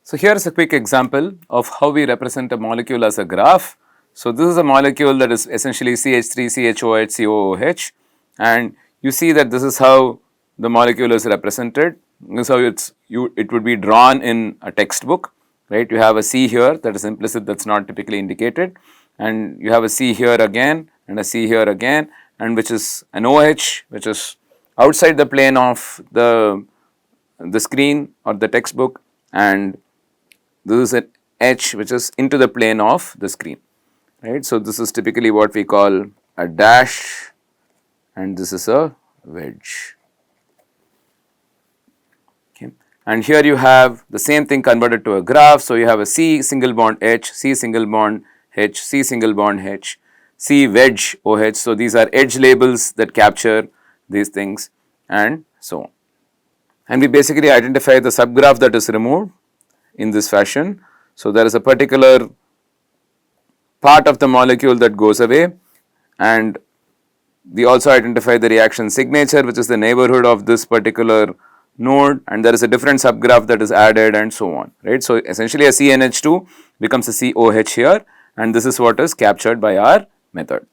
So here is a quick example of how we represent a molecule as a graph. So this is a molecule that is essentially CH3, CHOH, COOH, and you see that this is how the molecule is represented. This is how it would be drawn in a textbook, right? You have a C here that is implicit, that's not typically indicated, and you have a C here again and a C here again, and which is an OH which is outside the plane of the screen or the textbook, and this is an H which is into the plane of the screen, right. So this is typically what we call a dash, and this is a wedge. Okay. And here you have the same thing converted to a graph. So you have a C single bond H, C single bond H, C single bond H, C wedge OH. So these are edge labels that capture these things, and so on. And we basically identify the subgraph that is removed in this fashion. So there is a particular part of the molecule that goes away, and we also identify the reaction signature, which is the neighbourhood of this particular node, and there is a different subgraph that is added, and so on, right. So essentially a CnH2 becomes a COH here, and this is what is captured by our method.